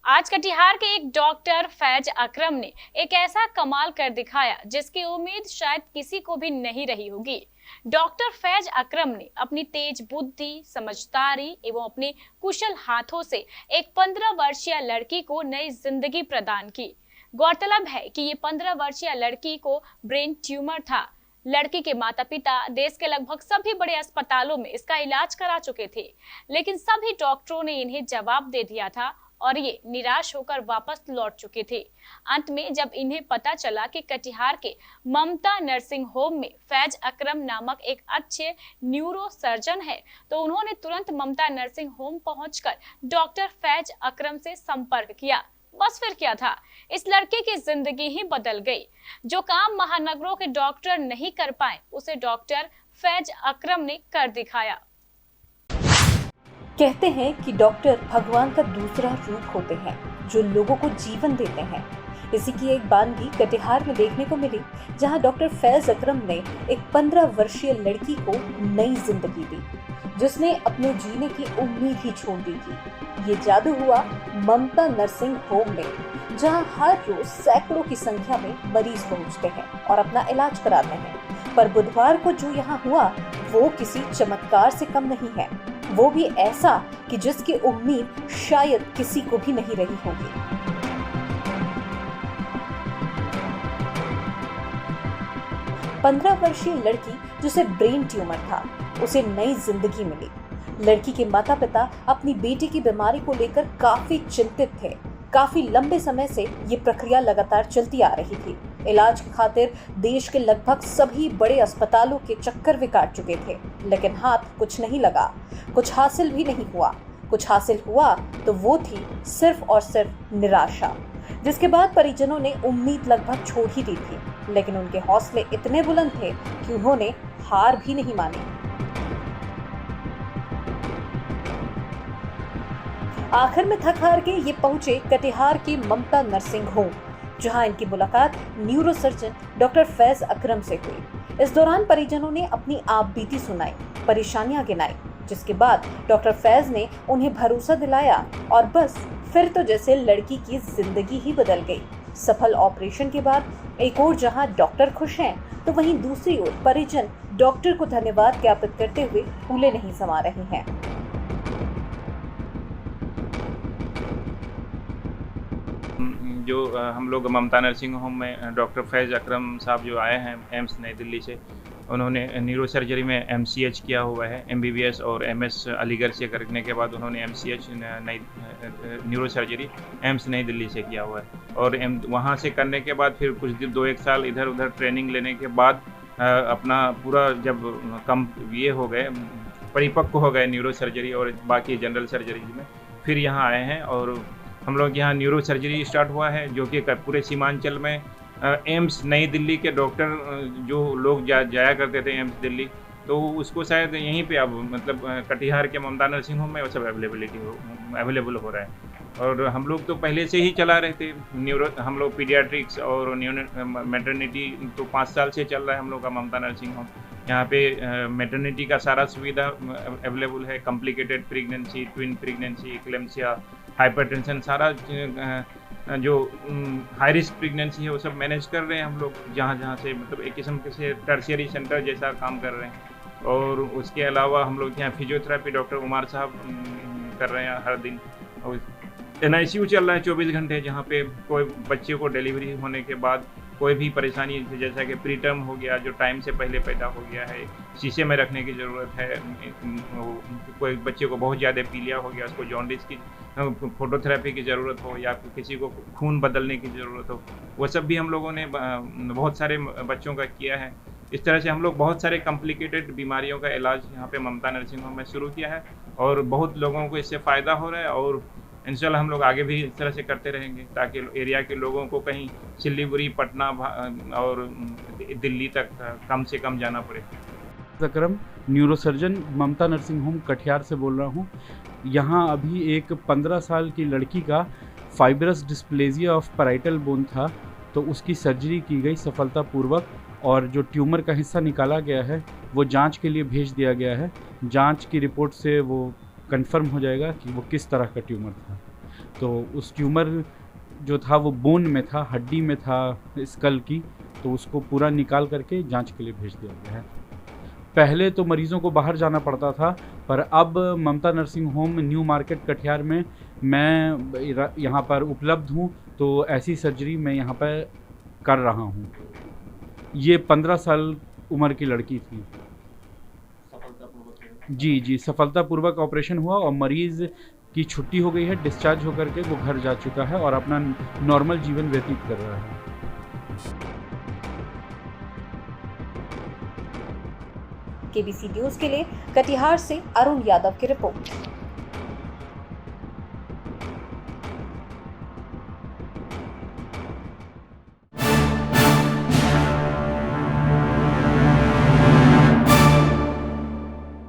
आज कटिहार के एक डॉक्टर फैज अकरम ने एक ऐसा कमाल कर दिखाया जिसकी उम्मीद शायद किसी को भी नहीं रही होगी। डॉक्टर फैज अकरम ने अपनी तेज बुद्धि, समझदारी एवं अपने कुशल हाथों से एक 15 वर्षीय लड़की को नई जिंदगी प्रदान की। गौरतलब है कि ये 15 वर्षीय लड़की को ब्रेन ट्यूमर था। लड़की के माता पिता देश के लगभग सभी बड़े अस्पतालों में इसका इलाज करा चुके थे, लेकिन सभी डॉक्टरों ने इन्हें जवाब दे दिया था और ये निराश होकर वापस लौट चुके थे। अंत में जब इन्हें पता चला कि कटिहार के ममता नर्सिंग होम में फैज अकरम नामक एक अच्छे न्यूरो सर्जन है, तो उन्होंने तुरंत ममता नर्सिंग होम पहुंचकर डॉक्टर फैज अकरम से संपर्क किया। बस फिर क्या था, इस लड़के की जिंदगी ही बदल गई। जो काम महानगरों के डॉक्टर नहीं कर पाए, उसे डॉक्टर फैज अकरम ने कर दिखाया। कहते हैं कि डॉक्टर भगवान का दूसरा रूप होते हैं जो लोगों को जीवन देते हैं। इसी की एक बानगी कटिहार में देखने को मिली, जहां डॉक्टर फैज अकरम ने एक 15 वर्षीय लड़की को नई जिंदगी दी, जिसने अपने जीने की उम्मीद ही छोड़ दी थी। ये जादू हुआ ममता नर्सिंग होम में, जहां हर रोज सैकड़ों की संख्या में मरीज पहुंचते हैं और अपना इलाज कराते हैं। पर बुधवार को जो यहाँ हुआ वो किसी चमत्कार से कम नहीं है, वो भी ऐसा कि जिसकी उम्मीद शायद किसी को भी नहीं रही होगी। पंद्रह वर्षीय लड़की जिसे ब्रेन ट्यूमर था, उसे नई जिंदगी मिली। लड़की के माता पिता अपनी बेटी की बीमारी को लेकर काफी चिंतित थे। काफी लंबे समय से ये प्रक्रिया लगातार चलती आ रही थी। इलाज की खातिर देश के लगभग सभी बड़े अस्पतालों के चक्कर वे काट चुके थे, लेकिन हाथ कुछ नहीं लगा, कुछ हासिल भी नहीं हुआ। कुछ हासिल हुआ तो वो थी सिर्फ और सिर्फ निराशा, जिसके बाद परिजनों ने उम्मीद लगभग छोड़ ही दी थी। लेकिन उनके हौसले इतने बुलंद थे कि उन्होंने हार भी नहीं मानी। आखिर में थक हार के ये पहुंचे कटिहार की ममता नर्सिंग होम, जहां इनकी मुलाकात न्यूरो सर्जन डॉक्टर फैज अकरम से हुई। इस दौरान परिजनों ने अपनी आपबीती सुनाई, परेशानियां गिनाई, जिसके बाद डॉक्टर फैज ने उन्हें भरोसा दिलाया और बस फिर तो जैसे लड़की की जिंदगी ही बदल गई। सफल ऑपरेशन के बाद एक ओर जहां डॉक्टर खुश हैं, तो वहीं दूसरी ओर परिजन डॉक्टर को धन्यवाद ज्ञापित करते हुए फूले नहीं समा रहे हैं। जो हम लोग ममता नर्सिंग होम में डॉक्टर फैज अकरम साहब जो आए हैं एम्स नई दिल्ली से, उन्होंने न्यूरो सर्जरी में MCH किया हुआ है। MBBS और MS अलीगढ़ से करने के बाद उन्होंने MCH नई न्यूरो सर्जरी एम्स नई दिल्ली से किया हुआ है। और वहाँ से करने के बाद फिर कुछ दिन 2-1 साल इधर उधर ट्रेनिंग लेने के बाद अपना पूरा जब कम ये हो गए, परिपक्व हो गए न्यूरो सर्जरी और बाकी जनरल सर्जरी में, फिर यहाँ आए हैं। और हम लोग यहाँ न्यूरो सर्जरी स्टार्ट हुआ है, जो कि पूरे सीमांचल में एम्स नई दिल्ली के डॉक्टर जो लोग जाया करते थे एम्स दिल्ली, तो उसको शायद यहीं पे अब मतलब कटिहार के ममता नर्सिंग होम में वो सब अवेलेबल हो रहा है। और हम लोग तो पहले से ही चला रहे थे न्यूरो, हम लोग पीडियाट्रिक्स और मैटरनिटी तो 5 साल से चल रहा है हम लोग का ममता नर्सिंग होम। यहाँ पे मैटरनिटी का सारा सुविधा अवेलेबल है। Complicated pregnancy, twin pregnancy, eclampsia, hypertension, सारा जो हाई रिस्क प्रेगनेंसी है वो सब मैनेज कर रहे हैं हम लोग जहाँ से, मतलब एक किस्म के से टर्शियरी सेंटर जैसा काम कर रहे हैं। और उसके अलावा हम लोग यहाँ फिजियोथेरेपी डॉक्टर उमर साहब कर रहे हैं हर दिन। और NICU चल रहा है 24 घंटे, जहाँ पे कोई बच्चे को डिलीवरी होने के बाद कोई भी परेशानी, जैसा कि प्रीटर्म हो गया जो टाइम से पहले पैदा हो गया है, शीशे में रखने की ज़रूरत है, कोई बच्चे को बहुत ज़्यादा पीलिया हो गया, उसको जॉन्डिस की फोटोथेरेपी की ज़रूरत हो, या किसी को खून बदलने की ज़रूरत हो, वो सब भी हम लोगों ने बहुत सारे बच्चों का किया है। इस तरह से हम लोग बहुत सारे कॉम्प्लिकेटेड बीमारियों का इलाज यहाँ पे ममता नर्सिंग होम में शुरू किया है और बहुत लोगों को इससे फ़ायदा हो रहा है। और इंशाल्लाह हम लोग आगे भी इस तरह से करते रहेंगे, ताकि एरिया के लोगों को कहीं सिलीगुड़ी, पटना और दिल्ली तक कम से कम जाना पड़े। अकरम न्यूरो सर्जन ममता नर्सिंग होम कटिहार से बोल रहा हूँ। यहाँ अभी एक 15 साल की लड़की का fibrous dysplasia of parietal bone था, तो उसकी सर्जरी की गई सफलतापूर्वक और जो ट्यूमर का हिस्सा निकाला गया है वो जांच के लिए भेज दिया गया है। जांच की रिपोर्ट से वो कंफर्म हो जाएगा कि वो किस तरह का ट्यूमर था। तो उस ट्यूमर जो था वो बोन में था, हड्डी में था स्कल की, तो उसको पूरा निकाल करके जांच के लिए भेज दिया गया है। पहले तो मरीज़ों को बाहर जाना पड़ता था, पर अब Mamta nursing home new market Katihar में मैं यहाँ पर उपलब्ध हूँ, तो ऐसी सर्जरी मैं यहाँ पर कर रहा हूँ। ये 15 साल उम्र की लड़की थी। जी, सफलतापूर्वक ऑपरेशन हुआ और मरीज़ की छुट्टी हो गई है, डिस्चार्ज होकर के वो घर जा चुका है और अपना नॉर्मल जीवन व्यतीत कर रहा है। केबीसी न्यूज़ के लिए कटिहार से अरुण यादव की रिपोर्ट।